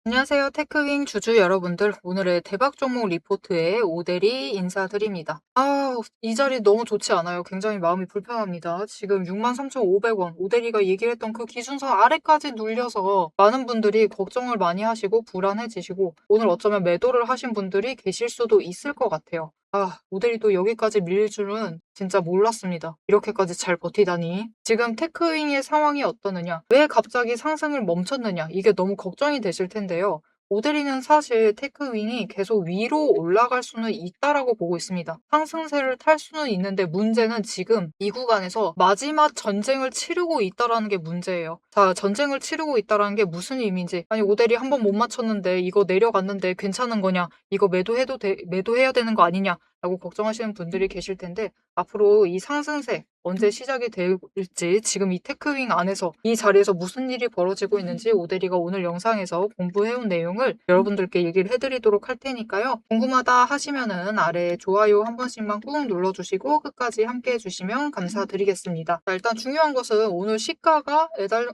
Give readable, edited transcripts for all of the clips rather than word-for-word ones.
안녕하세요. 테크윙 주주 여러분들. 오늘의 대박 종목 리포트에 오대리 인사드립니다. 이 자리 너무 좋지 않아요. 굉장히 마음이 불편합니다. 지금 63,500원 오대리가 얘기를 했던 그 기준선 아래까지 눌려서 많은 분들이 걱정을 많이 하시고 불안해지시고 오늘 어쩌면 매도를 하신 분들이 계실 수도 있을 것 같아요. 오대리도 여기까지 밀릴 줄은 진짜 몰랐습니다. 이렇게까지 잘 버티다니. 지금 테크윙의 상황이 어떠느냐? 왜 갑자기 상승을 멈췄느냐? 이게 너무 걱정이 되실 텐데요. 오데리는 사실 테크윙이 계속 위로 올라갈 수는 있다라고 보고 있습니다. 상승세를 탈 수는 있는데 문제는 지금 이 구간에서 마지막 전쟁을 치르고 있다라는 게 문제예요. 자, 전쟁을 치르고 있다라는 게 무슨 의미인지. 아니, 오데리 한 번 못 맞췄는데 이거 내려갔는데 괜찮은 거냐? 이거 매도해야 되는 거 아니냐? 라고 걱정하시는 분들이 계실 텐데 앞으로 이 상승세 언제 시작이 될지 지금 이 테크윙 안에서 이 자리에서 무슨 일이 벌어지고 있는지 오대리가 오늘 영상에서 공부해온 내용을 여러분들께 얘기를 해드리도록 할 테니까요. 궁금하다 하시면은 아래 좋아요 한 번씩만 꾹 눌러주시고 끝까지 함께 해주시면 감사드리겠습니다. 자, 일단 중요한 것은 오늘 시가가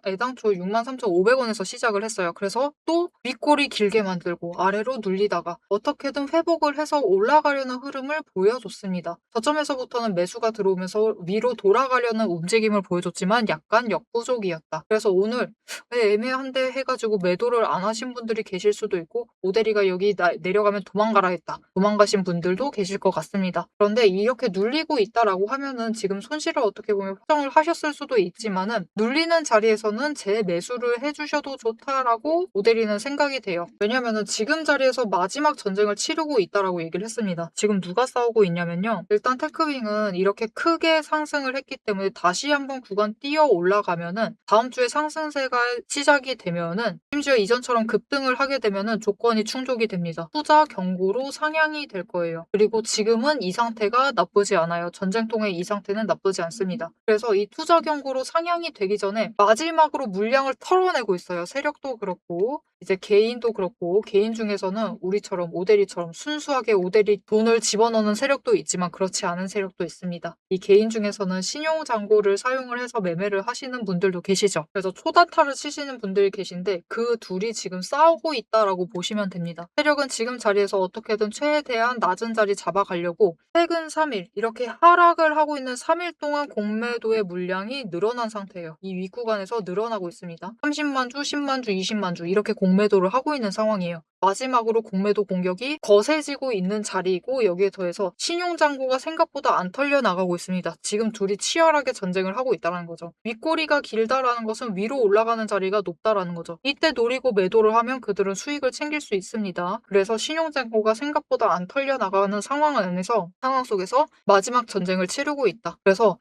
애당초 63,500원에서 시작을 했어요. 그래서 또 윗골이 길게 만들고 아래로 눌리다가 어떻게든 회복을 해서 올라가려는 흐름을 보여줬습니다. 저점에서부터는 매수가 들어오면서 위로 돌아가려는 움직임을 보여줬지만 약간 역부족이었다. 그래서 오늘 애매한데 해가지고 매도를 안 하신 분들이 계실 수도 있고 오대리가 여기 내려가면 도망가라 했다. 도망가신 분들도 계실 것 같습니다. 그런데 이렇게 눌리고 있다라고 하면은 지금 손실을 어떻게 보면 확정을 하셨을 수도 있지만은 눌리는 자리에서는 재매수를 해주셔도 좋다라고 오대리는 생각이 돼요. 왜냐면은 지금 자리에서 마지막 전쟁을 치르고 있다라고 얘기를 했습니다. 지금 누가 싸우고 있냐면요. 일단 테크윙은 이렇게 크게 상승을 했기 때문에 다시 한번 구간 뛰어 올라가면은 다음 주에 상승세가 시작이 되면은 심지어 이전처럼 급등을 하게 되면은 조건이 충족이 됩니다. 투자 경고로 상향이 될 거예요. 그리고 지금은 이 상태가 나쁘지 않아요. 전쟁통의 이 상태는 나쁘지 않습니다. 그래서 이 투자 경고로 상향이 되기 전에 마지막으로 물량을 털어내고 있어요. 세력도 그렇고 이제 개인도 그렇고 개인 중에서는 우리처럼 오대리처럼 순수하게 오대리 돈을 집어넣는 세력도 있지만 그렇지 않은 세력도 있습니다. 이 개인 중에서는 신용잔고를 사용을 해서 매매를 하시는 분들도 계시죠. 그래서 초단타를 치시는 분들이 계신데 그 둘이 지금 싸우고 있다라고 보시면 됩니다. 세력은 지금 자리에서 어떻게든 최대한 낮은 자리 잡아가려고 최근 3일 이렇게 하락을 하고 있는 3일 동안 공매도의 물량이 늘어난 상태예요. 이 윗구간에서 늘어나고 있습니다. 30만 주, 10만 주, 20만 주 이렇게 공매도를 하고 있는 상황이에요. 마지막으로 공매도 공격이 거세지고 있는 자리이고 여기에 더해서 신용잔고가 생각보다 안 털려 나가고 있습니다. 지금 둘이 치열하게 전쟁을 하고 있다는 거죠. 윗꼬리가 길다라는 것은 위로 올라가는 자리가 높다라는 거죠. 이때 노리고 매도를 하면 그들은 수익을 챙길 수 있습니다. 그래서 신용잔고가 생각보다 안 털려 나가는 상황 속에서 마지막 전쟁을 치르고 있다. 그래서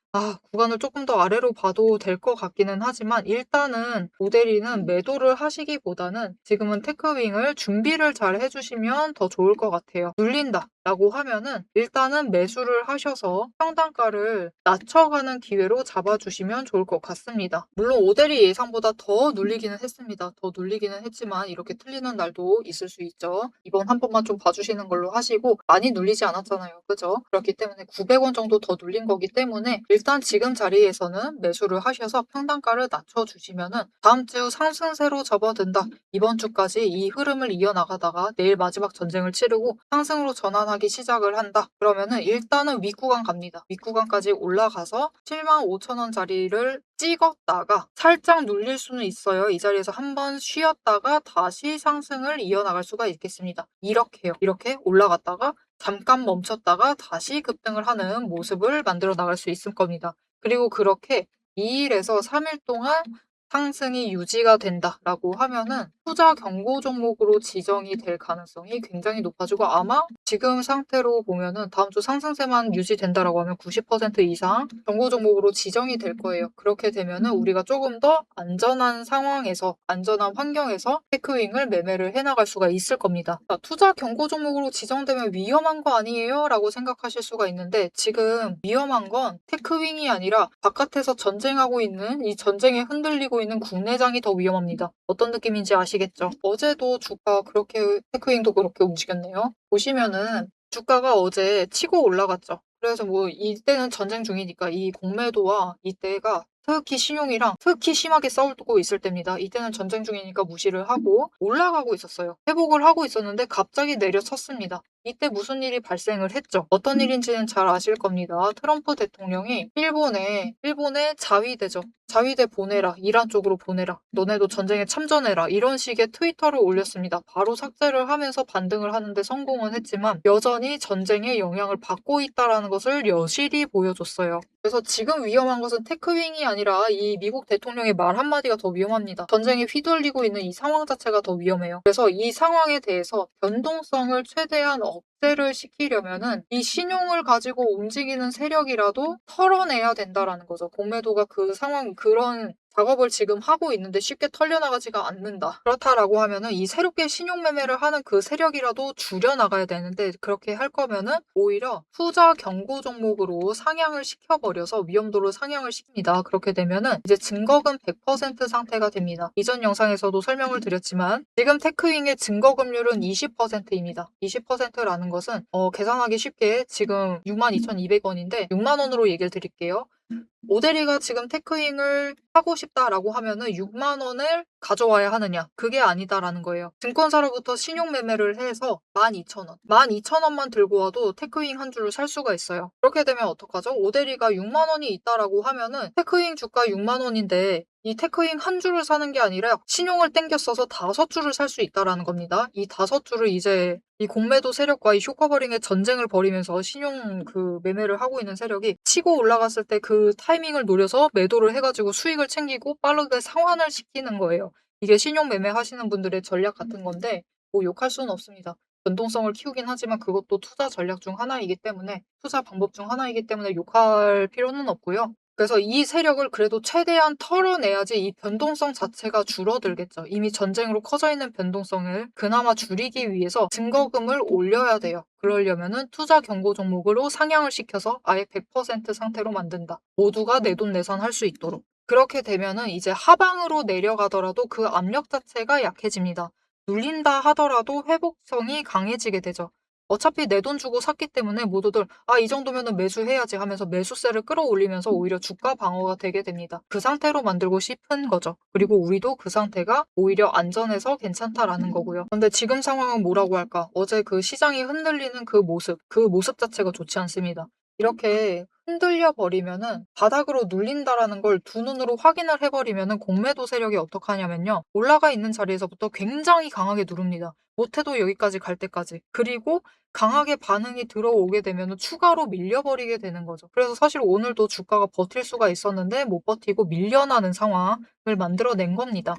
구간을 조금 더 아래로 봐도 될 것 같기는 하지만 일단은 오대리는 매도를 하시기보다는 지금은 테크윙을 준비를 잘 해주시면 더 좋을 것 같아요. 눌린다 라고 하면은 일단은 매수를 하셔서 평단가를 낮춰가는 기회로 잡아주시면 좋을 것 같습니다. 물론 오대리 예상보다 더 눌리기는 했습니다. 더 눌리기는 했지만 이렇게 틀리는 날도 있을 수 있죠. 이번 한 번만 좀 봐주시는 걸로 하시고 많이 눌리지 않았잖아요. 그죠? 그렇기 때문에 900원 정도 더 눌린 거기 때문에 일단 지금 자리에서는 매수를 하셔서 평단가를 낮춰주시면은 다음 주 상승세로 접어든다. 이번 주까지 이 흐름을 이어나가다가 내일 마지막 전쟁을 치르고 상승으로 전환하기 시작을 한다. 그러면은 일단은 윗구간 갑니다. 윗구간까지 올라가서 75,000원짜리를 찍었다가 살짝 눌릴 수는 있어요. 이 자리에서 한번 쉬었다가 다시 상승을 이어나갈 수가 있겠습니다. 이렇게요. 이렇게 올라갔다가 잠깐 멈췄다가 다시 급등을 하는 모습을 만들어 나갈 수 있을 겁니다. 그리고 그렇게 2일에서 3일 동안 상승이 유지가 된다라고 하면은 투자 경고 종목으로 지정이 될 가능성이 굉장히 높아지고 아마 지금 상태로 보면은 다음 주 상승세만 유지된다라고 하면 90% 이상 경고 종목으로 지정이 될 거예요. 그렇게 되면은 우리가 조금 더 안전한 상황에서 안전한 환경에서 테크윙을 매매를 해나갈 수가 있을 겁니다. 자, 투자 경고 종목으로 지정되면 위험한 거 아니에요? 라고 생각하실 수가 있는데 지금 위험한 건 테크윙이 아니라 바깥에서 전쟁하고 있는 이 전쟁에 흔들리고 있는 국내장이 더 위험합니다. 어떤 느낌인지 아시겠죠? 어제도 주가 그렇게 테크윙도 그렇게 움직였네요. 보시면은 주가가 어제 치고 올라갔죠. 그래서 뭐 이때는 전쟁 중이니까 이 공매도와 이때가 특히 신용이랑 특히 심하게 싸우고 있을 때입니다. 이때는 전쟁 중이니까 무시를 하고 올라가고 있었어요. 회복을 하고 있었는데 갑자기 내려쳤습니다. 이때 무슨 일이 발생을 했죠. 어떤 일인지는 잘 아실 겁니다. 트럼프 대통령이 일본에 자위대죠. 자위대 보내라. 이란 쪽으로 보내라. 너네도 전쟁에 참전해라. 이런 식의 트위터를 올렸습니다. 바로 삭제를 하면서 반등을 하는데 성공은 했지만 여전히 전쟁에 영향을 받고 있다는 것을 여실히 보여줬어요. 그래서 지금 위험한 것은 테크윙이 아니라 이 미국 대통령의 말 한마디가 더 위험합니다. 전쟁에 휘둘리고 있는 이 상황 자체가 더 위험해요. 그래서 이 상황에 대해서 변동성을 최대한 억제를 시키려면은 이 신용을 가지고 움직이는 세력이라도 털어내야 된다라는 거죠. 공매도가 그 상황, 그런 작업을 지금 하고 있는데 쉽게 털려나가지가 않는다. 그렇다라고 하면은 이 새롭게 신용 매매를 하는 그 세력이라도 줄여나가야 되는데 그렇게 할 거면은 오히려 투자 경고 종목으로 상향을 시켜버려서 위험도를 상향을 시킵니다. 그렇게 되면은 이제 증거금 100% 상태가 됩니다. 이전 영상에서도 설명을 드렸지만 지금 테크윙의 증거금률은 20%입니다. 20%라는 것은 계산하기 쉽게 지금 62,200원인데 6만 원으로 얘기를 드릴게요. 오대리가 지금 테크윙을 하고 싶다라고 하면은 6만 원을 가져와야 하느냐? 그게 아니다라는 거예요. 증권사로부터 신용 매매를 해서 12,000원. 12,000원만 들고 와도 테크윙 한 주를 살 수가 있어요. 그렇게 되면 어떡하죠? 오대리가 6만 원이 있다라고 하면은 테크윙 주가 6만 원인데 이 테크윙 한 주를 사는 게 아니라 신용을 땡겨 써서 5주를 살 수 있다라는 겁니다. 이 5주를 이제 이 공매도 세력과 이 쇼커버링의 전쟁을 벌이면서 신용 그 매매를 하고 있는 세력이 치고 올라갔을 때 그 타이밍을 노려서 매도를 해가지고 수익을 챙기고 빠르게 상환을 시키는 거예요. 이게 신용 매매 하시는 분들의 전략 같은 건데 뭐 욕할 수는 없습니다. 변동성을 키우긴 하지만 그것도 투자 전략 중 하나이기 때문에 투자 방법 중 하나이기 때문에 욕할 필요는 없고요. 그래서 이 세력을 그래도 최대한 털어내야지 이 변동성 자체가 줄어들겠죠. 이미 전쟁으로 커져 있는 변동성을 그나마 줄이기 위해서 증거금을 올려야 돼요. 그러려면은 투자 경고 종목으로 상향을 시켜서 아예 100% 상태로 만든다. 모두가 내돈내산 할 수 있도록. 그렇게 되면은 이제 하방으로 내려가더라도 그 압력 자체가 약해집니다. 눌린다 하더라도 회복성이 강해지게 되죠. 어차피 내 돈 주고 샀기 때문에 모두들 이 정도면은 매수해야지 하면서 매수세를 끌어올리면서 오히려 주가 방어가 되게 됩니다. 그 상태로 만들고 싶은 거죠. 그리고 우리도 그 상태가 오히려 안전해서 괜찮다라는 거고요. 근데 지금 상황은 뭐라고 할까? 어제 그 시장이 흔들리는 그 모습 자체가 좋지 않습니다. 이렇게 흔들려 버리면은 바닥으로 눌린다라는 걸 두 눈으로 확인을 해버리면은 공매도 세력이 어떻게 하냐면요. 올라가 있는 자리에서부터 굉장히 강하게 누릅니다. 못해도 여기까지 갈 때까지. 그리고 강하게 반응이 들어오게 되면 추가로 밀려버리게 되는 거죠. 그래서 사실 오늘도 주가가 버틸 수가 있었는데 못 버티고 밀려나는 상황을 만들어낸 겁니다.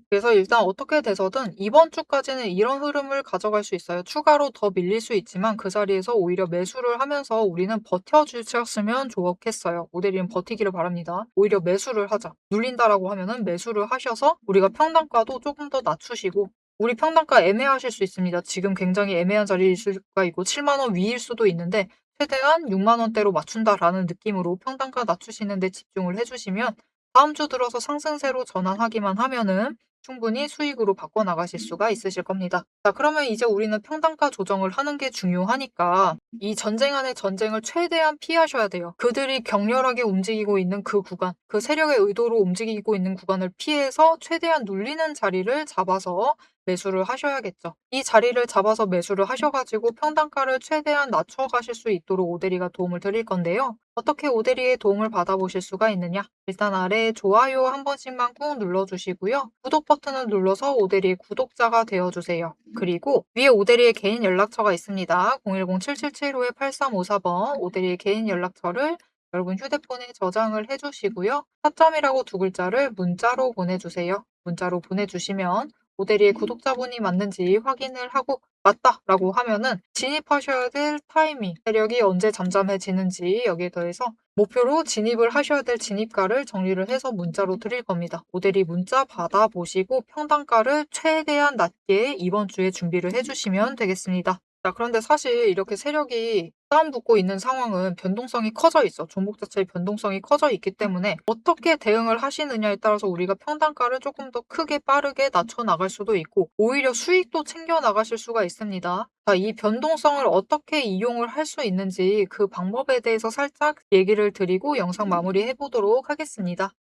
그래서 일단 어떻게 돼서든 이번 주까지는 이런 흐름을 가져갈 수 있어요. 추가로 더 밀릴 수 있지만 그 자리에서 오히려 매수를 하면서 우리는 버텨주셨으면 좋겠어요. 모델이는 버티기를 바랍니다. 오히려 매수를 하자. 눌린다라고 하면은 매수를 하셔서 우리가 평단가도 조금 더 낮추시고 우리 평단가 애매하실 수 있습니다. 지금 굉장히 애매한 자리일 수가 있고 7만 원 위일 수도 있는데 최대한 6만 원대로 맞춘다라는 느낌으로 평단가 낮추시는 데 집중을 해주시면 다음 주 들어서 상승세로 전환하기만 하면은 충분히 수익으로 바꿔나가실 수가 있으실 겁니다. 자, 그러면 이제 우리는 평단가 조정을 하는 게 중요하니까 이 전쟁 안의 전쟁을 최대한 피하셔야 돼요. 그들이 격렬하게 움직이고 있는 그 구간, 그 세력의 의도로 움직이고 있는 구간을 피해서 최대한 눌리는 자리를 잡아서 매수를 하셔야겠죠. 이 자리를 잡아서 매수를 하셔가지고 평단가를 최대한 낮춰가실 수 있도록 오대리가 도움을 드릴 건데요. 어떻게 오대리의 도움을 받아보실 수가 있느냐? 일단 아래에 좋아요 한 번씩만 꾹 눌러주시고요. 구독 버튼을 눌러서 오대리의 구독자가 되어주세요. 그리고 위에 오대리의 개인 연락처가 있습니다. 010-7775-8354번 오대리의 개인 연락처를 여러분 휴대폰에 저장을 해주시고요. 타점이라고 두 글자를 문자로 보내주세요. 문자로 보내주시면 모델이 구독자분이 맞는지 확인을 하고 맞다라고 하면은 진입하셔야 될 타이밍, 세력이 언제 잠잠해지는지 여기에 더해서 목표로 진입을 하셔야 될 진입가를 정리를 해서 문자로 드릴 겁니다. 모델이 문자 받아보시고 평단가를 최대한 낮게 이번 주에 준비를 해주시면 되겠습니다. 자, 그런데 사실 이렇게 세력이 싸움 붙고 있는 상황은 변동성이 커져 있어. 종목 자체의 변동성이 커져 있기 때문에 어떻게 대응을 하시느냐에 따라서 우리가 평단가를 조금 더 크게 빠르게 낮춰 나갈 수도 있고 오히려 수익도 챙겨 나가실 수가 있습니다. 자, 이 변동성을 어떻게 이용을 할 수 있는지 그 방법에 대해서 살짝 얘기를 드리고 영상 마무리해 보도록 하겠습니다.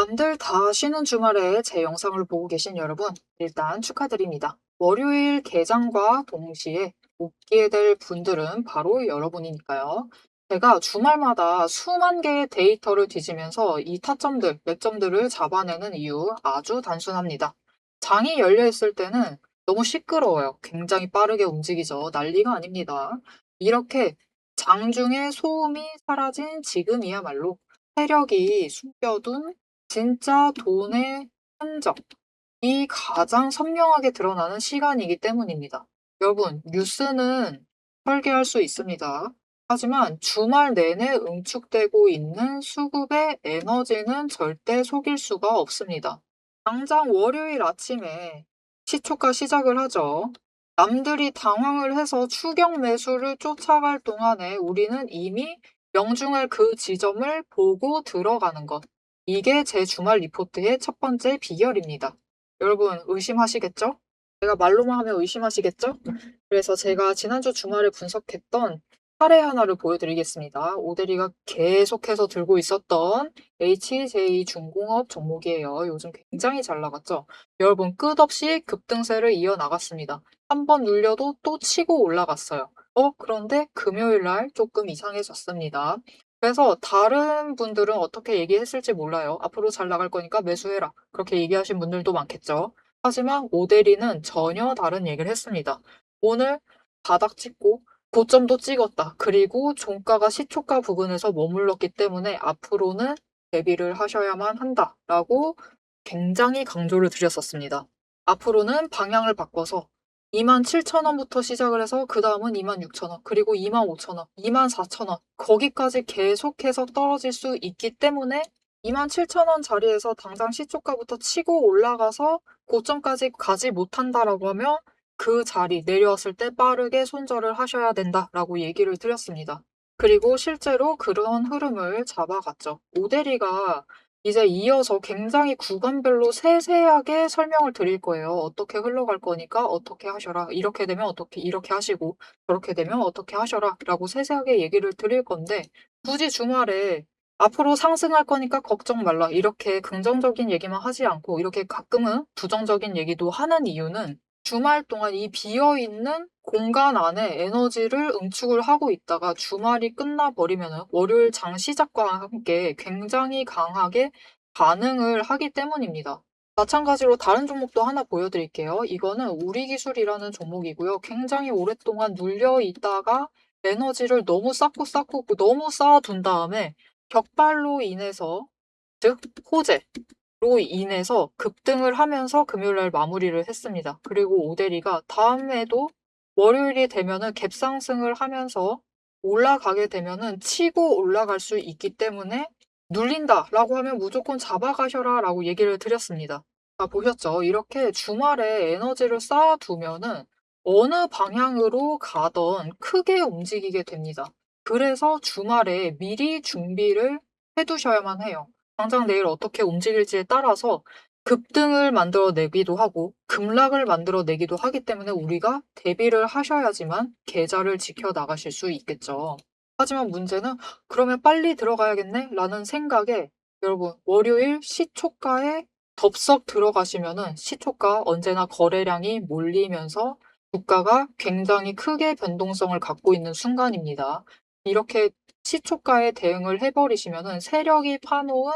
남들 다 쉬는 주말에 제 영상을 보고 계신 여러분, 일단 축하드립니다. 월요일 개장과 동시에 복귀에 될 분들은 바로 여러분이니까요. 제가 주말마다 수만 개의 데이터를 뒤지면서 이 타점들, 맥점들을 잡아내는 이유 아주 단순합니다. 장이 열려 있을 때는 너무 시끄러워요. 굉장히 빠르게 움직이죠. 난리가 아닙니다. 이렇게 장중에 소음이 사라진 지금이야말로 세력이 숨겨둔 진짜 돈의 흔적이 가장 선명하게 드러나는 시간이기 때문입니다. 여러분, 뉴스는 설계할 수 있습니다. 하지만 주말 내내 응축되고 있는 수급의 에너지는 절대 속일 수가 없습니다. 당장 월요일 아침에 시초가 시작을 하죠. 남들이 당황을 해서 추격 매수를 쫓아갈 동안에 우리는 이미 명중할 그 지점을 보고 들어가는 것. 이게 제 주말 리포트의 첫 번째 비결입니다. 여러분 의심하시겠죠? 제가 말로만 하면 의심하시겠죠? 그래서 제가 지난주 주말에 분석했던 사례 하나를 보여드리겠습니다. 오대리가 계속해서 들고 있었던 HJ 중공업 종목이에요. 요즘 굉장히 잘 나갔죠? 여러분 끝없이 급등세를 이어나갔습니다. 한 번 눌려도 또 치고 올라갔어요. 그런데 금요일 날 조금 이상해졌습니다. 그래서 다른 분들은 어떻게 얘기했을지 몰라요. 앞으로 잘 나갈 거니까 매수해라. 그렇게 얘기하신 분들도 많겠죠. 하지만 오데리는 전혀 다른 얘기를 했습니다. 오늘 바닥 찍고 고점도 찍었다. 그리고 종가가 시초가 부근에서 머물렀기 때문에 앞으로는 대비를 하셔야만 한다라고 굉장히 강조를 드렸었습니다. 앞으로는 방향을 바꿔서 27,000원부터 시작을 해서 그 다음은 26,000원, 그리고 25,000원, 24,000원 거기까지 계속해서 떨어질 수 있기 때문에 27,000원 자리에서 당장 시초가부터 치고 올라가서 고점까지 가지 못한다라고 하면 그 자리 내려왔을 때 빠르게 손절을 하셔야 된다라고 얘기를 드렸습니다. 그리고 실제로 그런 흐름을 잡아갔죠. 오데리가 이제 이어서 굉장히 구간별로 세세하게 설명을 드릴 거예요. 어떻게 흘러갈 거니까 어떻게 하셔라. 이렇게 되면 어떻게 이렇게 하시고 저렇게 되면 어떻게 하셔라 라고 세세하게 얘기를 드릴 건데 굳이 주말에 앞으로 상승할 거니까 걱정 말라. 이렇게 긍정적인 얘기만 하지 않고 이렇게 가끔은 부정적인 얘기도 하는 이유는 주말 동안 이 비어있는 공간 안에 에너지를 응축을 하고 있다가 주말이 끝나버리면 월요일 장 시작과 함께 굉장히 강하게 반응을 하기 때문입니다. 마찬가지로 다른 종목도 하나 보여드릴게요. 이거는 우리기술이라는 종목이고요. 굉장히 오랫동안 눌려 있다가 에너지를 너무 쌓고 너무 쌓아둔 다음에 격발로 인해서 즉 호재로 인해서 급등을 하면서 금요일날 마무리를 했습니다. 그리고 오데리가 다음에도 월요일이 되면은 갭상승을 하면서 올라가게 되면은 치고 올라갈 수 있기 때문에 눌린다라고 하면 무조건 잡아가셔라라고 얘기를 드렸습니다. 보셨죠? 이렇게 주말에 에너지를 쌓아두면은 어느 방향으로 가던 크게 움직이게 됩니다. 그래서 주말에 미리 준비를 해두셔야만 해요. 당장 내일 어떻게 움직일지에 따라서 급등을 만들어내기도 하고 급락을 만들어내기도 하기 때문에 우리가 대비를 하셔야지만 계좌를 지켜나가실 수 있겠죠. 하지만 문제는 그러면 빨리 들어가야겠네? 라는 생각에 여러분 월요일 시초가에 덥석 들어가시면은 시초가 언제나 거래량이 몰리면서 주가가 굉장히 크게 변동성을 갖고 있는 순간입니다. 이렇게 시초가에 대응을 해버리시면은 세력이 파놓은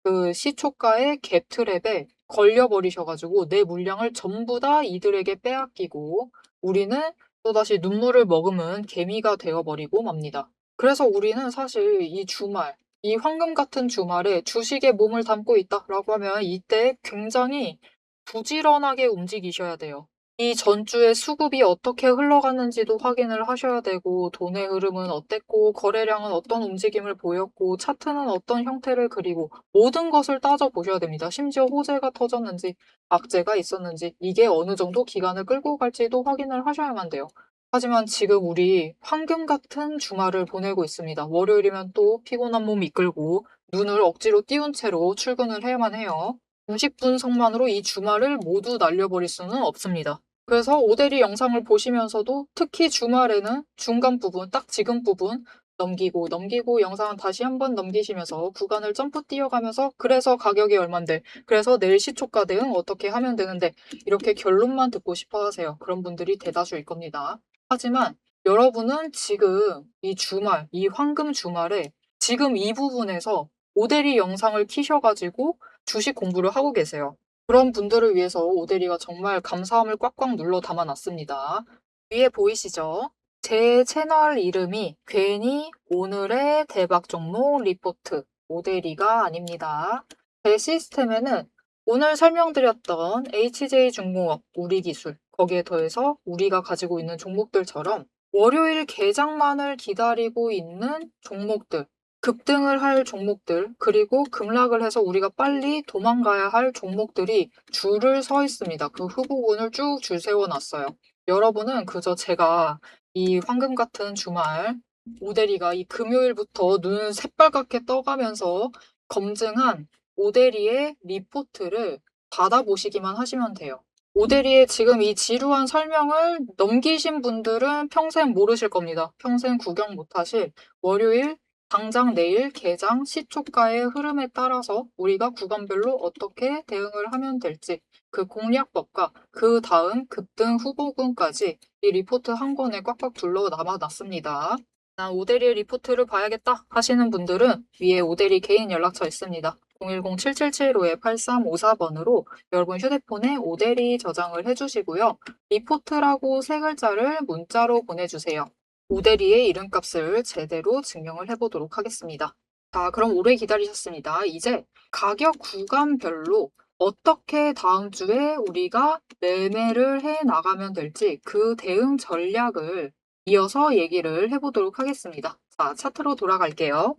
그 시초가의 갭트랩에 걸려버리셔가지고 내 물량을 전부 다 이들에게 빼앗기고 우리는 또다시 눈물을 머금은 개미가 되어버리고 맙니다. 그래서 우리는 사실 이 주말, 이 황금 같은 주말에 주식에 몸을 담고 있다라고 하면 이때 굉장히 부지런하게 움직이셔야 돼요. 이 전주의 수급이 어떻게 흘러갔는지도 확인을 하셔야 되고 돈의 흐름은 어땠고 거래량은 어떤 움직임을 보였고 차트는 어떤 형태를 그리고 모든 것을 따져보셔야 됩니다. 심지어 호재가 터졌는지 악재가 있었는지 이게 어느 정도 기간을 끌고 갈지도 확인을 하셔야만 돼요. 하지만 지금 우리 황금 같은 주말을 보내고 있습니다. 월요일이면 또 피곤한 몸 이끌고 눈을 억지로 띄운 채로 출근을 해야만 해요. 90분석만으로 이 주말을 모두 날려버릴 수는 없습니다. 그래서 오데리 영상을 보시면서도 특히 주말에는 중간 부분, 딱 지금 부분 넘기고 영상은 다시 한번 넘기시면서 구간을 점프 뛰어가면서 그래서 가격이 얼만데, 그래서 내일 시초가 대응 어떻게 하면 되는데, 이렇게 결론만 듣고 싶어 하세요. 그런 분들이 대다수일 겁니다. 하지만 여러분은 지금 이 주말, 이 황금 주말에 지금 이 부분에서 오대리 영상을 키셔가지고 주식 공부를 하고 계세요. 그런 분들을 위해서 오대리가 정말 감사함을 꽉꽉 눌러 담아놨습니다. 위에 보이시죠? 제 채널 이름이 괜히 오늘의 대박 종목 리포트 오대리가 아닙니다. 제 시스템에는 오늘 설명드렸던 HJ중공업, 우리기술, 거기에 더해서 우리가 가지고 있는 종목들처럼 월요일 개장만을 기다리고 있는 종목들, 급등을 할 종목들, 그리고 급락을 해서 우리가 빨리 도망가야 할 종목들이 줄을 서 있습니다. 그 후보군을 쭉 줄 세워놨어요. 여러분은 그저 제가 이 황금 같은 주말 오대리가 이 금요일부터 눈 새빨갛게 떠가면서 검증한 오대리의 리포트를 받아보시기만 하시면 돼요. 오대리의 지금 이 지루한 설명을 넘기신 분들은 평생 모르실 겁니다. 평생 구경 못하실 월요일 당장 내일 개장 시초가의 흐름에 따라서 우리가 구간별로 어떻게 대응을 하면 될지 그 공략법과 그 다음 급등 후보군까지 이 리포트 한 권에 꽉꽉 둘러 남아놨습니다. 난 오대리의 리포트를 봐야겠다 하시는 분들은 위에 오대리 개인 연락처 있습니다. 010-7775-8354번으로 여러분 휴대폰에 오대리 저장을 해주시고요. 리포트라고 세 글자를 문자로 보내주세요. 오대리의 이름값을 제대로 증명을 해보도록 하겠습니다. 자, 그럼 오래 기다리셨습니다. 이제 가격 구간별로 어떻게 다음 주에 우리가 매매를 해 나가면 될지 그 대응 전략을 이어서 얘기를 해보도록 하겠습니다. 자, 차트로 돌아갈게요.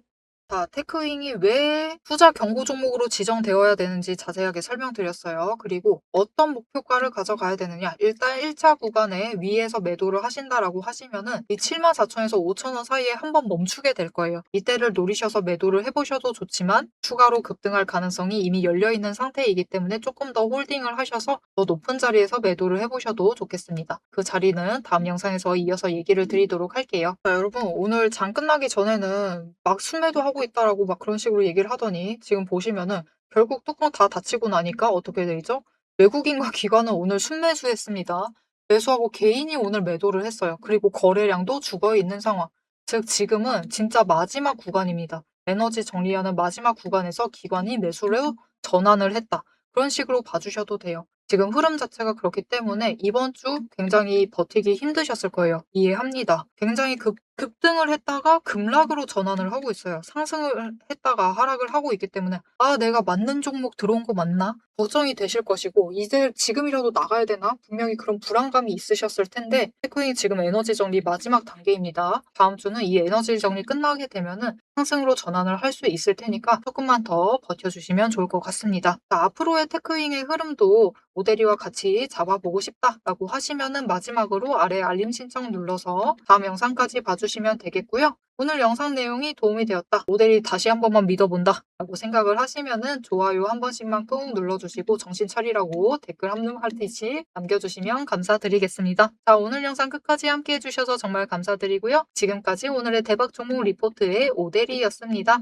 자, 테크윙이 왜 투자 경고 종목으로 지정되어야 되는지 자세하게 설명드렸어요. 그리고 어떤 목표가를 가져가야 되느냐. 일단 1차 구간에 위에서 매도를 하신다라고 하시면은 이 74,000에서 5,000원 사이에 한번 멈추게 될 거예요. 이때를 노리셔서 매도를 해보셔도 좋지만 추가로 급등할 가능성이 이미 열려있는 상태이기 때문에 조금 더 홀딩을 하셔서 더 높은 자리에서 매도를 해보셔도 좋겠습니다. 그 자리는 다음 영상에서 이어서 얘기를 드리도록 할게요. 자, 여러분 오늘 장 끝나기 전에는 막 순매도 하고 있다라고 막 그런 식으로 얘기를 하더니 지금 보시면은 결국 뚜껑 다 닫히고 나니까 어떻게 되죠? 외국인과 기관은 오늘 순매수했습니다. 매수하고 개인이 오늘 매도를 했어요. 그리고 거래량도 죽어 있는 상황. 즉 지금은 진짜 마지막 구간입니다. 에너지 정리하는 마지막 구간에서 기관이 매수를 전환을 했다. 그런 식으로 봐주셔도 돼요. 지금 흐름 자체가 그렇기 때문에 이번 주 굉장히 버티기 힘드셨을 거예요. 이해합니다. 굉장히 급등을 했다가 급락으로 전환을 하고 있어요. 상승을 했다가 하락을 하고 있기 때문에 아, 내가 맞는 종목 들어온 거 맞나? 걱정이 되실 것이고 이제 지금이라도 나가야 되나? 분명히 그런 불안감이 있으셨을 텐데 테크윙이 지금 에너지 정리 마지막 단계입니다. 다음 주는 이 에너지 정리 끝나게 되면은 상승으로 전환을 할 수 있을 테니까 조금만 더 버텨주시면 좋을 것 같습니다. 자, 앞으로의 테크윙의 흐름도 오대리와 같이 잡아보고 싶다라고 하시면은 마지막으로 아래 알림 신청 눌러서 다음 영상까지 봐주시면 되겠고요. 오늘 영상 내용이 도움이 되었다. 오대리 다시 한 번만 믿어본다. 라고 생각을 하시면은 좋아요 한 번씩만 꾹 눌러주시고 정신 차리라고 댓글 한 마디씩 남겨주시면 감사드리겠습니다. 자, 오늘 영상 끝까지 함께 해주셔서 정말 감사드리고요. 지금까지 오늘의 대박 종목 리포트의 오대리였습니다.